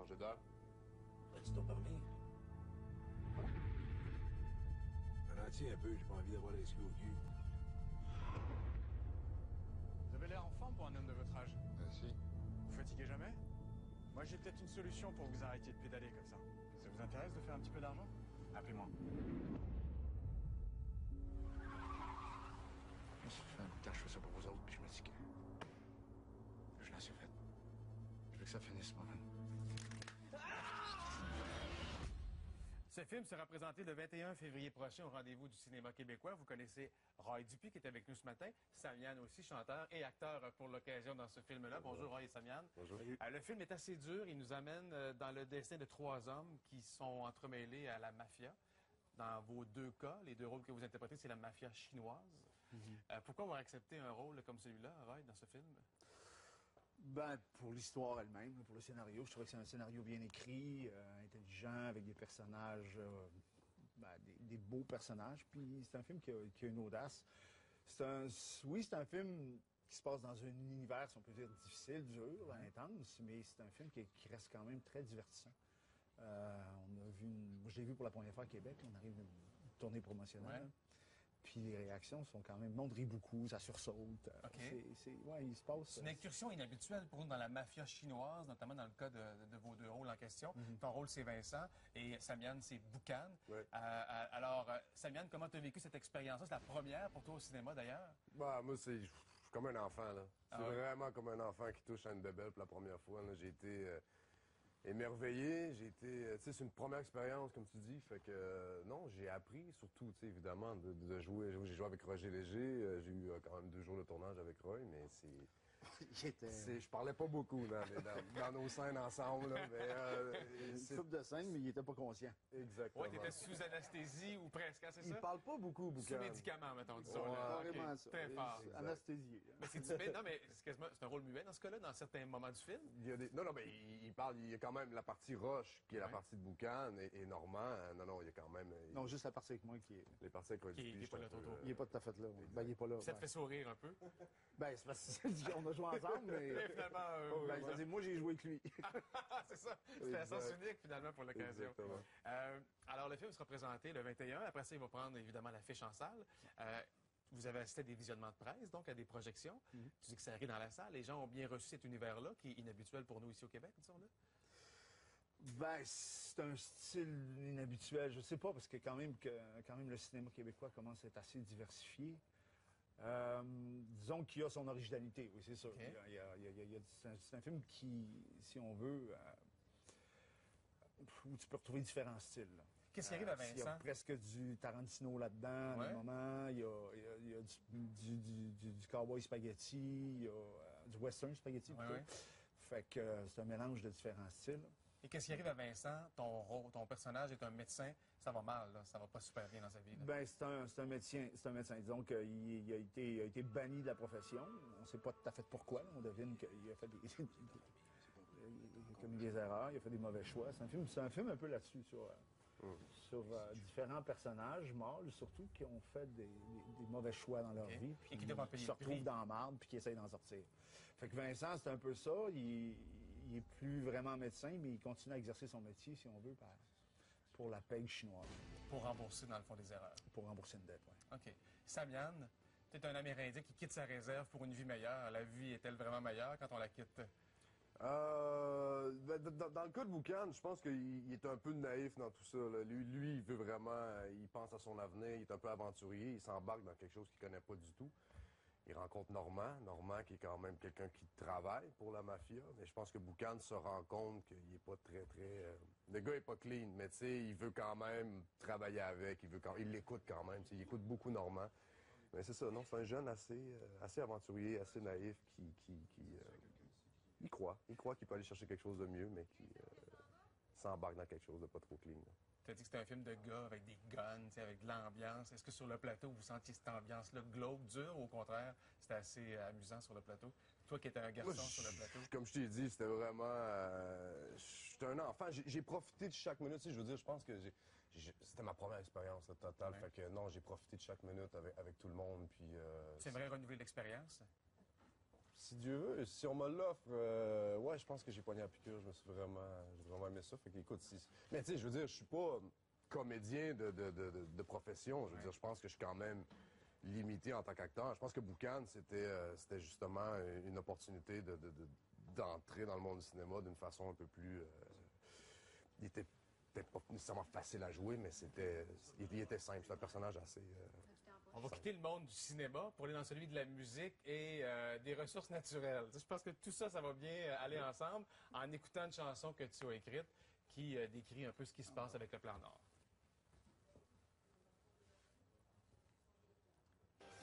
changer d'heure? Tu t'as parlé? Ralentis un peu, j'ai pas envie d'avoir les yeux au cul. Vous avez l'air en forme pour un homme de votre âge. Si. Vous fatiguez jamais? Moi, j'ai peut-être une solution pour que vous arrêtiez de pédaler comme ça. Ça vous intéresse de faire un petit peu d'argent? Appelez-moi. Ça fait un bout de temps que je fais ça pour vous autres, puis je me dis que je l'ai assez fait. Je veux que ça finisse, moi. Ce film sera présenté le 21 février prochain au rendez-vous du cinéma québécois. Vous connaissez Roy Dupuis qui est avec nous ce matin, Samian aussi, chanteur et acteur pour l'occasion dans ce film-là. Bonjour Roy et Samian. Bonjour. Le film est assez dur. Il nous amène dans le destin de 3 hommes qui sont entremêlés à la mafia. Dans vos 2 cas, les 2 rôles que vous interprétez, c'est la mafia chinoise. Pourquoi avoir accepté un rôle comme celui-là, Roy, dans ce film? Ben, pour l'histoire elle-même, pour le scénario, je trouvais que c'est un scénario bien écrit, intelligent, avec des personnages, des beaux personnages. Puis c'est un film qui a une audace. Oui, c'est un film qui se passe dans un univers, si on peut dire, difficile, dur, intense, mais c'est un film qui reste quand même très divertissant. On a vu moi, je l'ai vu pour la première fois à Québec. On arrive d'une tournée promotionnelle. Ouais. Puis les réactions sont quand même... Le monde rit beaucoup, ça sursaute. OK. Ouais, il se passe... C'est une incursion inhabituelle pour nous dans la mafia chinoise, notamment dans le cas de vos 2 rôles en question. Ton rôle, c'est Vincent, et Samian, c'est Boucan. Ouais. Alors, Samian, comment tu as vécu cette expérience-là? C'est la première pour toi au cinéma, d'ailleurs? Bah, moi, je suis comme un enfant, là. C'est Ah ouais? vraiment comme un enfant qui touche à une bébelle pour la première fois. Là. J'ai été émerveillé. Tu sais, c'est une première expérience, comme tu dis. Fait que, non, j'ai appris, surtout, tu sais, évidemment, de jouer. J'ai joué avec Roger Léger. J'ai eu quand même 2 jours de tournage avec Roy, mais c'est... Je parlais pas beaucoup dans nos scènes ensemble, là, mais... Une couple de scène, mais il était pas conscient. Exactement. Oui, tu étais sous anesthésie ou presque, hein, c'est ça? Il parle pas beaucoup, Sous Boucan. médicaments, mettons, disons. Ouais, là. OK. Carrément ça. Très fort. Exact. Anesthésié. Mais non, mais c'est un rôle muet dans ce cas-là, dans certains moments du film. Il y a non, mais il parle, il y a quand même la partie Roche, qui est la Ouais. partie de Boucan, et Normand. Non, il y a quand même... Non, juste la partie avec moi qui est... Les parties avec Roy Qui est Dupuis, pas je là, suis un peu, Toto. Il est pas tout à fait là. Ben, il est pas là. Ça te fait sourire un peu. Ben, c'est parce qu'on a joué ensemble, mais... Et finalement, Ben, ça veut dire, moi, j'ai joué avec lui. c'est ça. C'était à sens Exact. unique, finalement, pour l'occasion. Exactement. Alors, le film sera présenté le 21. Après ça, il va prendre, évidemment, l'affiche en salle. Vous avez assisté à des visionnements de presse, donc à des projections. Tu dis que ça arrive dans la salle. Les gens ont bien reçu cet univers-là, qui est inhabituel pour nous ici au Québec, disons-le. Ben, c'est un style inhabituel. Je sais pas, parce que quand même le cinéma québécois commence à être assez diversifié. Disons qu'il y a son originalité, oui, c'est sûr. OK. C'est un film qui, si on veut, où tu peux retrouver différents styles. Là. Qu'est-ce qui arrive à Il y a Vincent? presque du Tarantino là-dedans, à Ouais. des moments. Il y a du cowboy spaghetti, il y a du western spaghetti. Ouais, plutôt. ouais. Fait que c'est un mélange de différents styles. Et qu'est-ce qui arrive à Vincent? Ton personnage est un médecin. Ça va mal, là. Ça va pas super bien dans sa vie. Là. Ben, c'est un médecin. Disons qu'il a été banni de la profession. On ne sait pas tout à fait pourquoi. Là. On devine qu'il a fait des... il a commis des erreurs, il a fait des mauvais choix. C'est un film un peu là-dessus, sur différents personnages, mâles surtout, qui ont fait des mauvais choix dans leur OK. vie. Et qui doivent en payer se le prix. retrouvent dans la marde, puis qui essayent d'en sortir. Fait que Vincent, c'est un peu ça. Il est plus vraiment médecin, mais il continue à exercer son métier, si on veut, pour la paye chinoise, Pour rembourser, dans le fond, des erreurs. pour rembourser une dette. Ouais. OK. Samian, tu es un Amérindien qui quitte sa réserve pour une vie meilleure. La vie est-elle vraiment meilleure quand on la quitte? Ben, dans le cas de Boucan, je pense qu'il est un peu naïf dans tout ça. Là. Lui, il veut vraiment, il pense à son avenir, il est un peu aventurier, il s'embarque dans quelque chose qu'il connaît pas du tout. Il rencontre Normand qui est quand même quelqu'un qui travaille pour la mafia. Mais je pense que Boucan se rend compte qu'il est pas très... Le gars est pas clean, mais tu sais, il veut quand même travailler avec, il l'écoute quand même, il écoute beaucoup Normand. Mais c'est ça, non, c'est un jeune assez aventurier, assez naïf il croit qu'il peut aller chercher quelque chose de mieux, mais qui s'embarque dans quelque chose de pas trop clean. Là. Tu as dit que c'était un film de gars avec des guns, avec de l'ambiance. Est-ce que sur le plateau, vous sentiez cette ambiance-là glauque, dure, ou au contraire, c'était assez amusant sur le plateau? Toi qui étais un garçon sur le plateau. Comme je t'ai dit, c'était vraiment... j'étais un enfant. J'ai profité de chaque minute. Tu sais, je veux dire, je pense que c'était ma première expérience là, totale. Ouais. Fait que non, j'ai profité de chaque minute avec tout le monde. Puis, Tu aimerais renouveler l'expérience? Si Dieu veut, si on me l'offre, ouais, je pense que j'ai pogné la piqûre. J'ai vraiment aimé ça. Fait que, écoute, mais tu sais, je veux dire, je suis pas comédien de profession. Je veux dire, je pense que je suis quand même limité en tant qu'acteur. Je pense que Boucan, c'était justement une opportunité d'entrer dans le monde du cinéma d'une façon un peu plus... il était peut-être pas nécessairement facile à jouer, mais il était simple. C'est un personnage assez... On va quitter le monde du cinéma pour aller dans celui de la musique et des ressources naturelles. Je pense que tout ça, ça va bien aller ensemble en écoutant une chanson que tu as écrite qui décrit un peu ce qui se passe avec le plan Nord.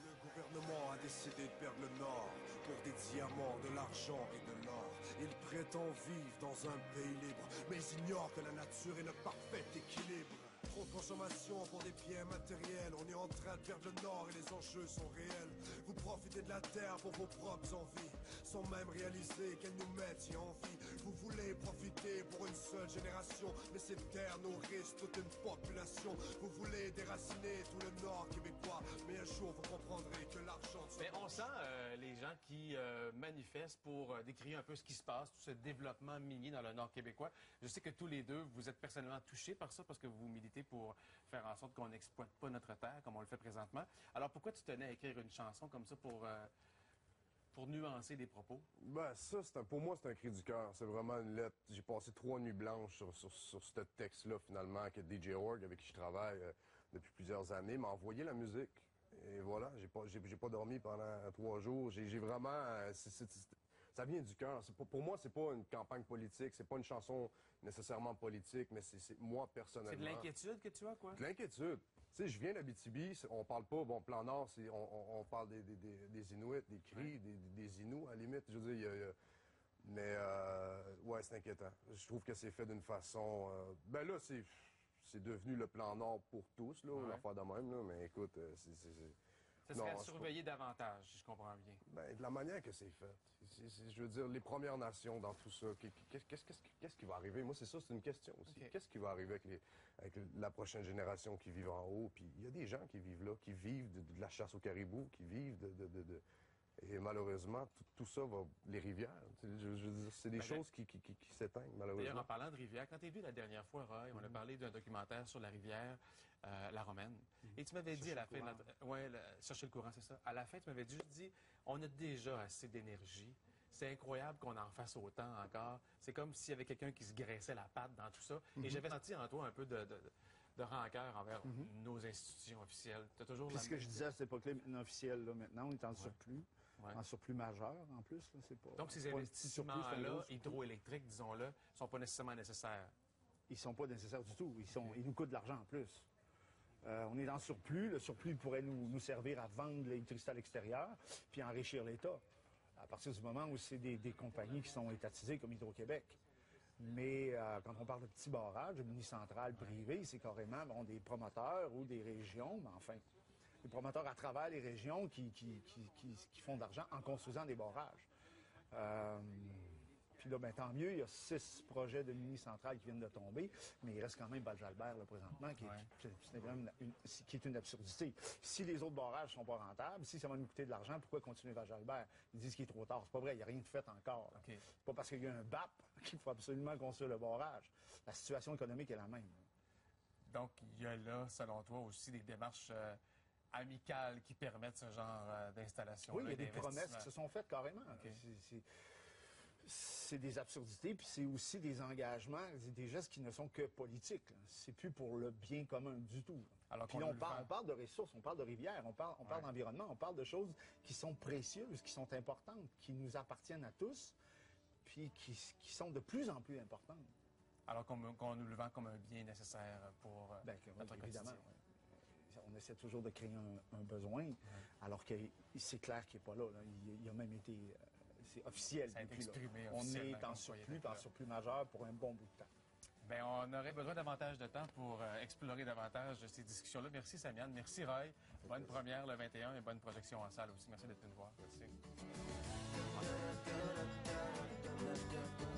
Le gouvernement a décidé de perdre le Nord pour des diamants, de l'argent et de l'or. Il prétend vivre dans un pays libre, mais ils ignorent que la nature est le parfait équilibre. Trop de consommation pour des biens matériels. On est en train de perdre le Nord et les enjeux sont réels. Vous profitez de la terre pour vos propres envies, sans même réaliser qu'elle nous met en vie. Vous voulez profiter pour une seule génération, mais ces terres nourrissent toute une population. Vous voulez déraciner tout le Nord québécois, mais un jour vous comprendrez que l'argent... Mais on sent les gens qui manifestent pour décrire un peu ce qui se passe, tout ce développement minier dans le Nord québécois. Je sais que tous les deux, vous êtes personnellement touchés par ça parce que vous militez pour faire en sorte qu'on n'exploite pas notre terre comme on le fait présentement. Alors pourquoi tu tenais à écrire une chanson comme ça pour nuancer les propos? Ben ça, pour moi, c'est un cri du cœur. C'est vraiment une lettre. J'ai passé 3 nuits blanches sur ce texte-là, finalement, que DJ Org, avec qui je travaille depuis plusieurs années, m'a envoyé la musique. Et voilà, j'ai pas dormi pendant 3 jours. J'ai vraiment... ça vient du cœur. Pour moi, c'est pas une campagne politique, c'est pas une chanson nécessairement politique, mais c'est moi personnellement. C'est de l'inquiétude que tu as, quoi? De l'inquiétude. Tu sais, je viens d'Abitibi, on parle pas, bon, plan Nord, on parle des Inuits, des Cris, des Inuits, à la limite. Je veux dire, mais, ouais, c'est inquiétant. Je trouve que c'est fait d'une façon... ben là, c'est devenu le plan Nord pour tous, là, une affaire de même, là, mais écoute, Ça serait à surveiller davantage, si je comprends bien. Ben, de la manière que c'est fait. Je veux dire, les Premières Nations dans tout ça, qu'est-ce qui va arriver? Moi, c'est ça, c'est une question aussi. Okay. Qu'est-ce qui va arriver avec la prochaine génération qui vit en haut? Puis il y a des gens qui vivent là, qui vivent de la chasse au caribou, qui vivent Et malheureusement, tout ça va... Les rivières, je veux dire, c'est des choses qui s'éteignent, malheureusement. D'ailleurs, en parlant de rivière, quand tu es vu la dernière fois, Roy, on a parlé d'un documentaire sur la rivière, la Romaine. Et tu m'avais dit à la fin... Chercher le courant, c'est ça. À la fin, tu m'avais dit, on a déjà assez d'énergie. C'est incroyable qu'on en fasse autant encore. C'est comme s'il y avait quelqu'un qui se graissait la patte dans tout ça. Et j'avais senti en toi un peu de rancœur envers nos institutions officielles. T'as toujours Puis ce que je disais à cette époque-là, officielle, là, maintenant, on est en surplus. Ouais. En surplus majeur, en plus. Là, c'est pas, Donc, ces pas un petit surplus, c'est un investissements-là, gros surplus. hydroélectriques, disons-le, ne sont pas nécessairement nécessaires. Ils sont pas nécessaires du tout. Ils nous coûtent de l'argent en plus. On est dans le surplus. Le surplus pourrait nous servir à vendre l'électricité à l'extérieur puis enrichir l'État. À partir du moment où c'est des compagnies qui sont étatisées comme Hydro-Québec. Mais quand on parle de petits barrages, de mini-centrales privées, c'est carrément des promoteurs ou des régions, mais enfin, des promoteurs à travers les régions qui font de l'argent en construisant des barrages. Puis là, tant mieux, il y a 6 projets de mini-centrales qui viennent de tomber, mais il reste quand même Val-Jalbert, là, présentement, qui est une absurdité. Si les autres barrages ne sont pas rentables, si ça va nous coûter de l'argent, pourquoi continuer Val-Jalbert? Ils disent qu'il est trop tard. C'est pas vrai, il n'y a rien de fait encore. Okay. C'est pas parce qu'il y a un BAP qu'il faut absolument construire le barrage. La situation économique est la même. Donc, il y a là, selon toi, aussi des démarches amicales qui permettent ce genre d'installation. Oui, il y a des promesses qui se sont faites carrément. Okay. C'est des absurdités, puis c'est aussi des engagements, des gestes qui ne sont que politiques. C'est plus pour le bien commun du tout. Alors puis on parle de ressources, on parle de rivières, on parle d'environnement, on parle de choses qui sont précieuses, qui sont importantes, qui nous appartiennent à tous, puis qui sont de plus en plus importantes. Alors qu'on nous le vend comme un bien nécessaire pour notre évidemment. quotidien. On essaie toujours de créer un besoin, alors que c'est clair qu'il n'est pas là. Il a même été... c'est officiel. Ça a été exprimé on officiellement. est en surplus majeur pour un bon bout de temps. Bien, on aurait besoin davantage de temps pour explorer davantage ces discussions-là. Merci, Samiane. Merci, Roy. Bonne première le 21 et bonne projection en salle aussi. Merci d'être venu nous voir. Merci.